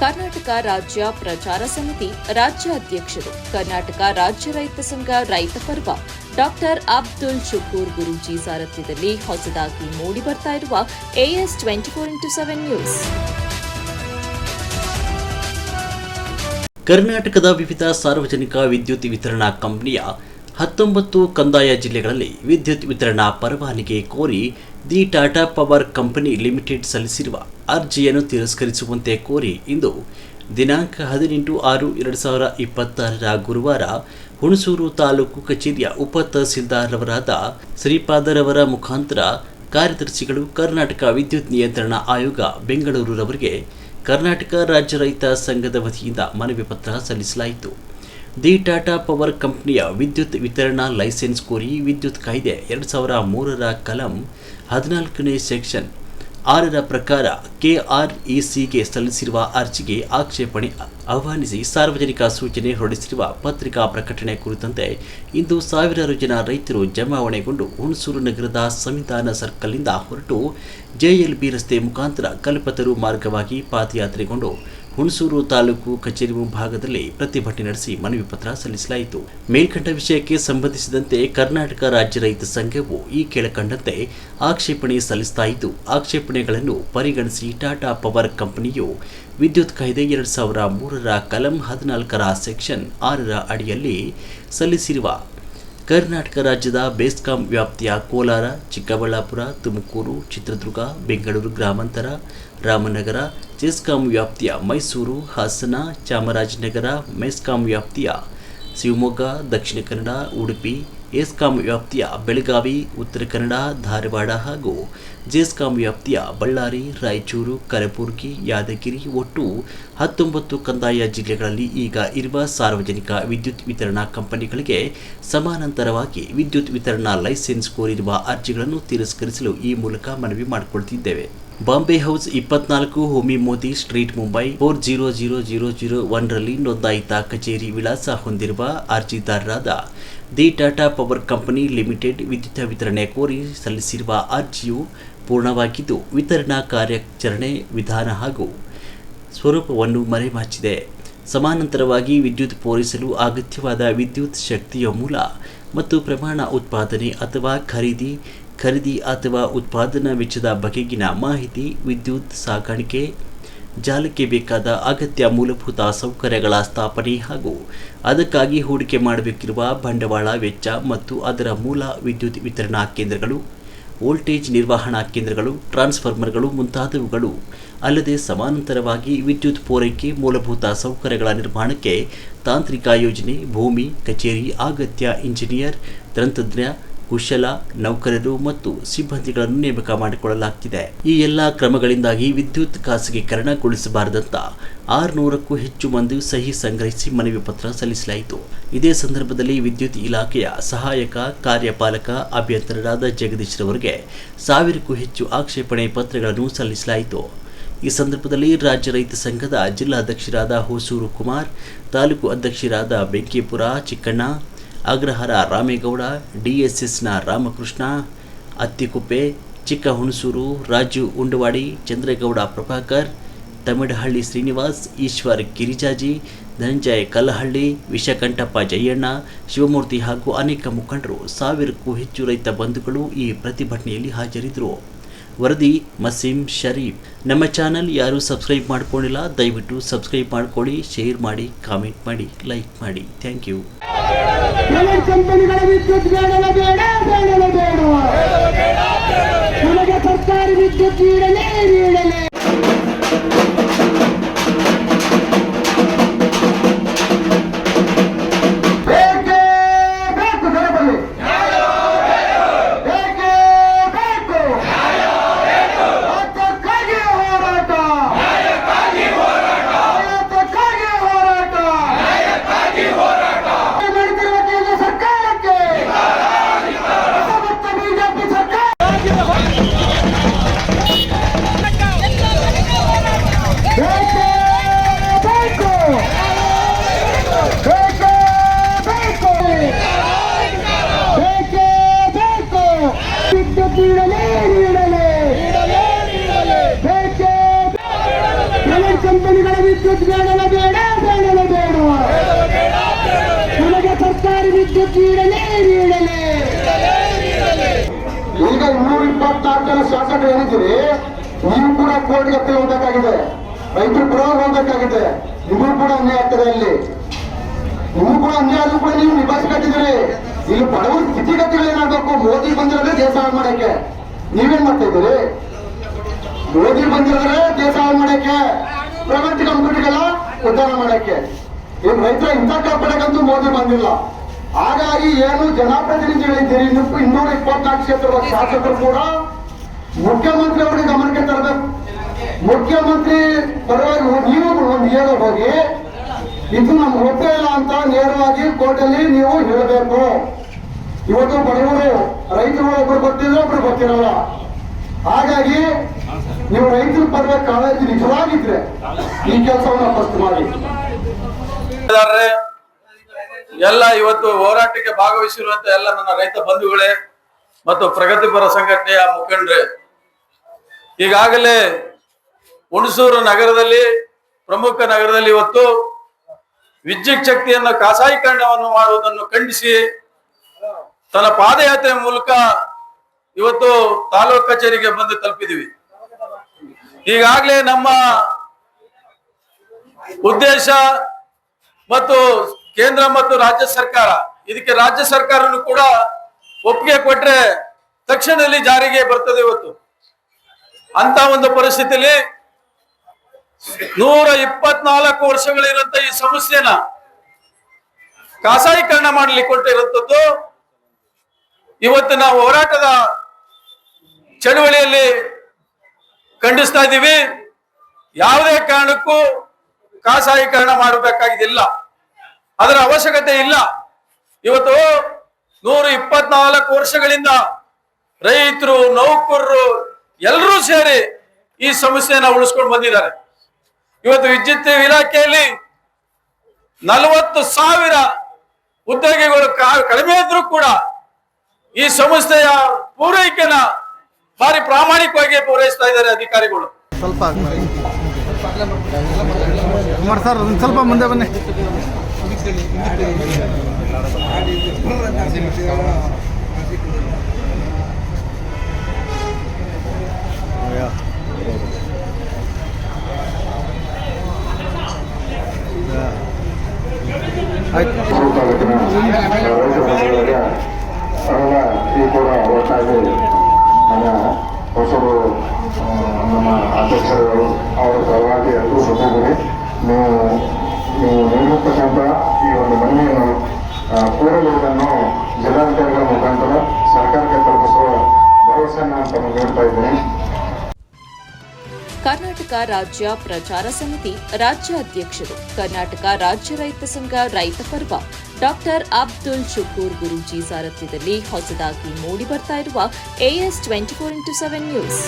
ಕರ್ನಾಟಕ ರಾಜ್ಯ ಪ್ರಚಾರ ಸಮಿತಿ ರಾಜ್ಯ ಅಧ್ಯಕ್ಷರು, ಕರ್ನಾಟಕ ರಾಜ್ಯ ರೈತ ಸಂಘ ರೈತ ಪರ್ವ, ಡಾಕ್ಟರ್ ಅಬ್ದುಲ್ ಶುಕೂರ್ ಗುರೂಜಿ ಸಾರಥ್ಯದಲ್ಲಿ ಹೊಸದಾಗಿ ಮೂಡಿಬರ್ತಾ ಇರುವ AS 24x7 ನ್ಯೂಸ್. ಕರ್ನಾಟಕದ ವಿವಿಧ ಸಾರ್ವಜನಿಕ ವಿದ್ಯುತ್ ವಿತರಣಾ ಕಂಪನಿಯ 19 ಕಂದಾಯ ಜಿಲ್ಲೆಗಳಲ್ಲಿ ವಿದ್ಯುತ್ ವಿತರಣಾ ಪರವಾನಗಿ ಕೋರಿ the Tata power company limited ಸಲ್ಲಿಸಿರುವ ಅರ್ಜಿಯನ್ನು ತಿರಸ್ಕರಿಸುವಂತೆ ಕೋರಿ ಇಂದು ದಿನಾಂಕ 18/6/2026 ಗುರುವಾರ ಹುಣಸೂರು ತಾಲೂಕು ಕಚೇರಿಯ ಉಪ ತಹಸೀಲ್ದಾರ್ರವರಾದ ಶ್ರೀಪಾದರವರ ಮುಖಾಂತರ ಕಾರ್ಯದರ್ಶಿಗಳು ಕರ್ನಾಟಕ ವಿದ್ಯುತ್ ನಿಯಂತ್ರಣ ಆಯೋಗ ಬೆಂಗಳೂರವರಿಗೆ ಕರ್ನಾಟಕ ರಾಜ್ಯ ರೈತ ಸಂಘದ ವತಿಯಿಂದ ಮನವಿ ಪತ್ರ ಸಲ್ಲಿಸಲಾಯಿತು. ದಿ ಟಾಟಾ ಪವರ್ ಕಂಪನಿಯ ವಿದ್ಯುತ್ ವಿತರಣಾ ಲೈಸೆನ್ಸ್ ಕೋರಿ ವಿದ್ಯುತ್ ಕಾಯ್ದೆ 2003ರ ಕಲಂ 14ನೇ ಸೆಕ್ಷನ್ 6ರ ಪ್ರಕಾರ KRECಗೆ ಸಲ್ಲಿಸಿರುವ ಅರ್ಜಿಗೆ ಆಕ್ಷೇಪಣೆ ಆಹ್ವಾನಿಸಿ ಸಾರ್ವಜನಿಕ ಸೂಚನೆ ಹೊರಡಿಸಿರುವ ಪತ್ರಿಕಾ ಪ್ರಕಟಣೆ ಕುರಿತಂತೆ ಇಂದು ಸಾವಿರಾರು ಜನ ರೈತರು ಜಮಾವಣೆಗೊಂಡು ಹುಣಸೂರು ನಗರದ ಸಂವಿಧಾನ ಸರ್ಕಲ್ನಿಂದ ಹೊರಟು JLB ರಸ್ತೆ ಮುಖಾಂತರ ಕಲ್ಪತರು ಮಾರ್ಗವಾಗಿ ಪಾದಯಾತ್ರೆಗೊಂಡು ಹುಣಸೂರು ತಾಲೂಕು ಕಚೇರಿ ಮುಂಭಾಗದಲ್ಲಿ ಪ್ರತಿಭಟನೆ ನಡೆಸಿ ಮನವಿ ಪತ್ರ ಸಲ್ಲಿಸಲಾಯಿತು. ಮೇಲ್ಕಂಡ ವಿಷಯಕ್ಕೆ ಸಂಬಂಧಿಸಿದಂತೆ ಕರ್ನಾಟಕ ರಾಜ್ಯ ರೈತ ಸಂಘವು ಈ ಕೆಳಕಂಡಂತೆ ಆಕ್ಷೇಪಣೆ ಸಲ್ಲಿಸ್ತಾ ಇದ್ದು, ಆಕ್ಷೇಪಣೆಗಳನ್ನು ಪರಿಗಣಿಸಿ ಟಾಟಾ ಪವರ್ ಕಂಪನಿಯು ವಿದ್ಯುತ್ ಕಾಯ್ದೆ 2003ರ ಕಲಂ 14ರ ಸೆಕ್ಷನ್ 6ರ ಅಡಿಯಲ್ಲಿ ಸಲ್ಲಿಸಿರುವ ಕರ್ನಾಟಕ ರಾಜ್ಯದ ಬೆಸ್ಕಾಂ ವ್ಯಾಪ್ತಿಯ ಕೋಲಾರ, ಚಿಕ್ಕಬಳ್ಳಾಪುರ, ತುಮಕೂರು, ಚಿತ್ರದುರ್ಗ, ಬೆಂಗಳೂರು ಗ್ರಾಮಾಂತರ, ರಾಮನಗರ, ಜೆಸ್ಕಾಂ ವ್ಯಾಪ್ತಿಯ ಮೈಸೂರು, ಹಾಸನ, ಚಾಮರಾಜನಗರ, ಮೆಸ್ಕಾಂ ವ್ಯಾಪ್ತಿಯ ಶಿವಮೊಗ್ಗ, ದಕ್ಷಿಣ ಕನ್ನಡ, ಉಡುಪಿ, ಎಸ್ಕಾಂ ವ್ಯಾಪ್ತಿಯ ಬೆಳಗಾವಿ, ಉತ್ತರ ಕನ್ನಡ, ಧಾರವಾಡ ಹಾಗೂ ಜೆಸ್ಕಾಂ ವ್ಯಾಪ್ತಿಯ ಬಳ್ಳಾರಿ, ರಾಯಚೂರು, ಕಲಬುರಗಿ, ಯಾದಗಿರಿ ಒಟ್ಟು 19 ಕಂದಾಯ ಜಿಲ್ಲೆಗಳಲ್ಲಿ ಈಗ ಇರುವ ಸಾರ್ವಜನಿಕ ವಿದ್ಯುತ್ ವಿತರಣಾ ಕಂಪನಿಗಳಿಗೆ ಸಮಾನಾಂತರವಾಗಿ ವಿದ್ಯುತ್ ವಿತರಣಾ ಲೈಸೆನ್ಸ್ ಕೋರಿರುವ ಅರ್ಜಿಗಳನ್ನು ತಿರಸ್ಕರಿಸಲು ಈ ಮೂಲಕ ಮನವಿ ಮಾಡಿಕೊಳ್ತಿದ್ದೇವೆ. ಬಾಂಬೆ ಹೌಸ್ 24 ಹೋಮಿ ಮೋದಿ ಸ್ಟ್ರೀಟ್, ಮುಂಬೈ 400001 ರಲ್ಲಿ ನೋಂದಾಯಿತ ಕಚೇರಿ ವಿಳಾಸ ಹೊಂದಿರುವ ಅರ್ಜಿದಾರರಾದ the Tata power company limited ವಿದ್ಯುತ್ ವಿತರಣೆ ಕೋರಿ ಸಲ್ಲಿಸಿರುವ ಅರ್ಜಿಯು ಪೂರ್ಣವಾಗಿದ್ದು, ವಿತರಣಾ ಕಾರ್ಯಾಚರಣೆ ವಿಧಾನ ಹಾಗೂ ಸ್ವರೂಪವನ್ನು ಮರೆಮಾಚಿದೆ. ಸಮಾನಾಂತರವಾಗಿ ವಿದ್ಯುತ್ ಪೂರೈಸಲು ಅಗತ್ಯವಾದ ವಿದ್ಯುತ್ ಶಕ್ತಿಯ ಮೂಲ ಮತ್ತು ಪ್ರಮಾಣ, ಉತ್ಪಾದನೆ ಅಥವಾ ಖರೀದಿ ಅಥವಾ ಉತ್ಪಾದನಾ ವೆಚ್ಚದ ಬಗೆಗಿನ ಮಾಹಿತಿ, ವಿದ್ಯುತ್ ಸಾಗಾಣಿಕೆ ಜಾಲಕ್ಕೆ ಬೇಕಾದ ಅಗತ್ಯ ಮೂಲಭೂತ ಸೌಕರ್ಯಗಳ ಸ್ಥಾಪನೆ ಹಾಗೂ ಅದಕ್ಕಾಗಿ ಹೂಡಿಕೆ ಮಾಡಬೇಕಿರುವ ಬಂಡವಾಳ ವೆಚ್ಚ ಮತ್ತು ಅದರ ಮೂಲ, ವಿದ್ಯುತ್ ವಿತರಣಾ ಕೇಂದ್ರಗಳು, ವೋಲ್ಟೇಜ್ ನಿರ್ವಹಣಾ ಕೇಂದ್ರಗಳು, ಟ್ರಾನ್ಸ್ಫಾರ್ಮರ್ಗಳು ಮುಂತಾದವುಗಳು ಅಲ್ಲದೆ ಸಮಾನಾಂತರವಾಗಿ ವಿದ್ಯುತ್ ಪೂರೈಕೆ ಮೂಲಭೂತ ಸೌಕರ್ಯಗಳ ನಿರ್ಮಾಣಕ್ಕೆ ತಾಂತ್ರಿಕ ಯೋಜನೆ, ಭೂಮಿ, ಕಚೇರಿ ಅಗತ್ಯ ಇಂಜಿನಿಯರ್, ತಂತ್ರಜ್ಞ, ಕುಶಲ ನೌಕರರು ಮತ್ತು ಸಿಬ್ಬಂದಿಗಳನ್ನು ನೇಮಕ ಮಾಡಿಕೊಳ್ಳಲಾಗುತ್ತಿದೆ. ಈ ಎಲ್ಲ ಕ್ರಮಗಳಿಂದಾಗಿ ವಿದ್ಯುತ್ ಖಾಸಗೀಕರಣಗೊಳಿಸಬಾರದಂತ 600ಕ್ಕೂ ಹೆಚ್ಚು ಮಂದಿ ಸಹಿ ಸಂಗ್ರಹಿಸಿ ಮನವಿ ಪತ್ರ ಸಲ್ಲಿಸಲಾಯಿತು. ಇದೇ ಸಂದರ್ಭದಲ್ಲಿ ವಿದ್ಯುತ್ ಇಲಾಖೆಯ ಸಹಾಯಕ ಕಾರ್ಯಪಾಲಕ ಅಭಿಯಂತರರಾದ ಜಗದೀಶ್ ರವರಿಗೆ 1000ಕ್ಕೂ ಹೆಚ್ಚು ಆಕ್ಷೇಪಣೆ ಪತ್ರಗಳನ್ನು ಸಲ್ಲಿಸಲಾಯಿತು. ಈ ಸಂದರ್ಭದಲ್ಲಿ ರಾಜ್ಯ ರೈತ ಸಂಘದ ಜಿಲ್ಲಾಧ್ಯಕ್ಷರಾದ ಹೊಸೂರು ಕುಮಾರ್, ತಾಲೂಕು ಅಧ್ಯಕ್ಷರಾದ ಬೆಂಕಿಪುರ ಚಿಕ್ಕಣ್ಣ, ಅಗ್ರಹಾರ ರಾಮೇಗೌಡ, DSSನ ರಾಮಕೃಷ್ಣ, ಅತ್ತಿಕುಪ್ಪೆ, ಚಿಕ್ಕ ಹುಣಸೂರು ರಾಜು ಉಂಡವಾಡಿ, ಚಂದ್ರೇಗೌಡ ಪ್ರಭಾಕರ್, ತಮಿಡಹಳ್ಳಿ ಶ್ರೀನಿವಾಸ್, ಈಶ್ವರ್ ಗಿರಿಜಾಜಿ, ಧನಂಜಯ ಕಲ್ಲಹಳ್ಳಿ, ವಿಷಕಂಠಪ್ಪ ಜಯಣ್ಣ, ಶಿವಮೂರ್ತಿ ಹಾಗೂ ಅನೇಕ ಮುಖಂಡರು, 1000ಕ್ಕೂ ಹೆಚ್ಚು ರೈತ ಬಂಧುಗಳು ಈ ಪ್ರತಿಭಟನೆಯಲ್ಲಿ ಹಾಜರಿದ್ದರು. ವರದಿ ಮಸೀಂ ಶರೀಫ್. ನಮ್ಮ ಚಾನಲ್ ಯಾರು ಸಬ್ಸ್ಕ್ರೈಬ್ ಮಾಡ್ಕೊಂಡಿಲ್ಲ, ದಯವಿಟ್ಟು ಸಬ್ಸ್ಕ್ರೈಬ್ ಮಾಡ್ಕೊಳ್ಳಿ, ಶೇರ್ ಮಾಡಿ, ಕಾಮೆಂಟ್ ಮಾಡಿ, ಲೈಕ್ ಮಾಡಿ. Thank you. ಕಂಪನಿಗಳ ವಿದ್ಯುತ್ ಬೇಡವೇ ಬೇಡ, ಬೇಡವೇ ಬೇಡ, ನಮಗೆ ಸರ್ಕಾರಿ ವಿದ್ಯುತ್ ನೀಡಲೇ. ವಿದ್ಯುತ್ ಬೇಡವೇ ಬೇಡ ಬೇಡವೇ ಬೇಡವ ನಮಗೆ ಸರ್ಕಾರಿ ವಿದ್ಯುತ್ ನೀಡಲೇ ನೀಡಲೇ. ಈಗ 224 ಜನ ಶಾಸಕರು ಏನಿದ್ದೀರಿ, ನೀವು ಕೂಡ ಕೋರ್ಟ್ಗೆ ಅಪ್ಪೀಲ್ ಹೋಗಬೇಕಾಗಿದೆ, ರೈತರು ಪರವಾಗಿ ಹೋಗಬೇಕಾಗಿದೆ. ನಿಮಗೂ ಕೂಡ ಅನ್ಯಾಯ ಆಗ್ತದೆ, ಅಲ್ಲಿ ನಿಮಗೂ ಕೂಡ ಅನ್ಯಾಯ ಆದ್ರೂ ಕೂಡ ನೀವು ನಿಭಾಯಿಸ್ಕೊಟ್ಟಿದ್ದೀರಿ. ಇಲ್ಲಿ ಬಡವರ ಸ್ಥಿತಿಗತಿಗಳು ಏನಾಗಬೇಕು, ಮೋದಿ ಬಂದಿರೋದೇ ದೇಶ ಹಾಳು ಮಾಡಕ್ಕೆ. ನೀವೇನ್ ಮಾಡ್ತಾ ಇದ್ದೀರಿ? ಮೋದಿ ಬಂದಿರೋದ್ರೆ ದೇಶ ಹಾಳು ಮಾಡಕ್ಕೆ, ಪ್ರೈವೇಟ್ ಕಂಪನಿಗೆಲ್ಲ ಉದ್ಧಾರ ಮಾಡಕ್ಕೆ. ಈಗ ರೈತರ ಹಿತ ಕಾಪಾಡಕ್ಕಂತೂ ಮೋದಿ ಬಂದಿಲ್ಲ. ಹಾಗಾಗಿ ಏನು ಜನಪ್ರತಿನಿಧಿಗಳಿದ್ದೀರಿ, 224 ಕ್ಷೇತ್ರದ ಶಾಸಕರು ಕೂಡ ಮುಖ್ಯಮಂತ್ರಿ ಅವರಿಗೆ ಗಮನಕ್ಕೆ ತರಬೇಕು. ಮುಖ್ಯಮಂತ್ರಿ ಪರವಾಗಿ ನೀವು ಒಂದು ಹೇಳೋ ಹೋಗಿ ಇದು ನಮ್ಗೆ ಒಪ್ಪೇ ಇಲ್ಲ ಅಂತ ನೇರವಾಗಿ ಕೋರ್ಟಲ್ಲಿ ನೀವು ಹೇಳಬೇಕು. ಇವತ್ತು ಬಡವರು ರೈತರು ಒಬ್ರು ಬರ್ತಿದ್ರೆ ಒಬ್ರು ಬರ್ತಿರಲ್ಲ. ಹಾಗಾಗಿ ನೀವು ರೈತರ ಪರವಾಗಿ ಕಾಳಜಿ ನಿಜವಾಗಿದ್ರೆ ಈ ಕೆಲಸವನ್ನ ಫಸ್ಟ್ ಮಾಡಿ. ಎಲ್ಲ ಇವತ್ತು ಹೋರಾಟಕ್ಕೆ ಭಾಗವಹಿಸಿರುವಂತ ಎಲ್ಲ ನನ್ನ ರೈತ ಬಂಧುಗಳೇ ಮತ್ತು ಪ್ರಗತಿಪರ ಸಂಘಟನೆಯ ಮುಖಂಡರೇ, ಈಗಾಗಲೇ ಹುಣಸೂರು ನಗರದಲ್ಲಿ, ಪ್ರಮುಖ ನಗರದಲ್ಲಿ ಇವತ್ತು ವಿದ್ಯುತ್ ಶಕ್ತಿಯನ್ನು ಖಾಸಗೀಕರಣವನ್ನು ಮಾಡುವುದನ್ನು ಖಂಡಿಸಿ ತನ್ನ ಪಾದಯಾತ್ರೆ ಮೂಲಕ ಇವತ್ತು ತಾಲೂಕು ಕಚೇರಿಗೆ ಬಂದು ತಲುಪಿದೀವಿ. ಈಗಾಗಲೇ ನಮ್ಮ ಉದ್ದೇಶ ಮತ್ತು ಕೇಂದ್ರ ಮತ್ತು ರಾಜ್ಯ ಸರ್ಕಾರ, ಇದಕ್ಕೆ ರಾಜ್ಯ ಸರ್ಕಾರನು ಕೂಡ ಒಪ್ಪಿಗೆ ಕೊಟ್ರೆ ತಕ್ಷಣದಲ್ಲಿ ಜಾರಿಗೆ ಬರ್ತದೆ. ಇವತ್ತು ಅಂತ ಒಂದು ಪರಿಸ್ಥಿತಿಯಲ್ಲಿ 124 ವರ್ಷಗಳಿರುವಂತ ಈ ಸಮಸ್ಯೆನ ಖಾಸಗೀಕರಣ ಮಾಡಲಿಕ್ಕೆ ಕೊಟ್ಟಿರುವಂತದ್ದು ಇವತ್ತು ನಾವು ಹೋರಾಟದ ಚಳುವಳಿಯಲ್ಲಿ ಖಂಡಿಸ್ತಾ ಇದ್ದೀವಿ. ಯಾವುದೇ ಕಾರಣಕ್ಕೂ ಖಾಸಗೀಕರಣ ಮಾಡಬೇಕಾಗಿಲ್ಲ, ಅದರ ಅವಶ್ಯಕತೆ ಇಲ್ಲ. ಇವತ್ತು 124 ವರ್ಷಗಳಿಂದ ರೈತರು, ನೌಕರರು ಎಲ್ಲರೂ ಸೇರಿ ಈ ಸಮಸ್ಯೆಯನ್ನು ಉಳಿಸ್ಕೊಂಡು ಬಂದಿದ್ದಾರೆ. ಇವತ್ತು ವಿದ್ಯುತ್ ಇಲಾಖೆಯಲ್ಲಿ 40,000 ಉದ್ಯೋಗಿಗಳು ಕಡಿಮೆ ಇದ್ರೂ ಕೂಡ ಈ ಸಂಸ್ಥೆಯ ಪೂರೈಕೆನ ಭಾರಿ ಪ್ರಾಮಾಣಿಕವಾಗಿ ಪೂರೈಸ್ತಾ ಇದ್ದಾರೆ ಅಧಿಕಾರಿಗಳು. ಸ್ವಲ್ಪ ಕುಮಾರ್ ಸರ್ ಒಂದು ಸ್ವಲ್ಪ ಮುಂದೆ ಬನ್ನಿ. ಒಟ್ಟಾಗಿ ನಮ್ಮ ಹೊಸರು, ನಮ್ಮ ಅಧ್ಯಕ್ಷರುಗಳು ಅವರ ಸಲುವಾಗಿ ಎಲ್ಲರೂ ಬಂದಿದ್ದೀರಿ. ನೀವು ನೀಡಿರ್ತಕ್ಕಂಥ ಈ ಒಂದು ಮನವಿಯನ್ನು ಕೂಡಲಿರುವುದನ್ನು ಜಿಲ್ಲಾಧಿಕಾರಿಗಳ ಮುಖಾಂತರ ಸರ್ಕಾರಕ್ಕೆ ತಲುಪಿಸುವ ಭರವಸೆಯನ್ನು ತಮಗೆ ನೀಡ್ತಾ ಇದ್ದೀನಿ. ಕರ್ನಾಟಕ ರಾಜ್ಯ ಪ್ರಚಾರ ಸಮಿತಿ ರಾಜ್ಯಾಧ್ಯಕ್ಷರು, ಕರ್ನಾಟಕ ರಾಜ್ಯ ರೈತ ಸಂಘ ರೈತ ಪರ್ವ ಡಾಕ್ಟರ್ ಅಬ್ದುಲ್ ಶುಕೂರ್ ಗುರೂಜಿ ಸಾರಥ್ಯದಲ್ಲಿ ಹೊಸದಾಗಿ ಮೂಡಿಬರ್ತಾ ಇರುವ AS 24x7 ನ್ಯೂಸ್.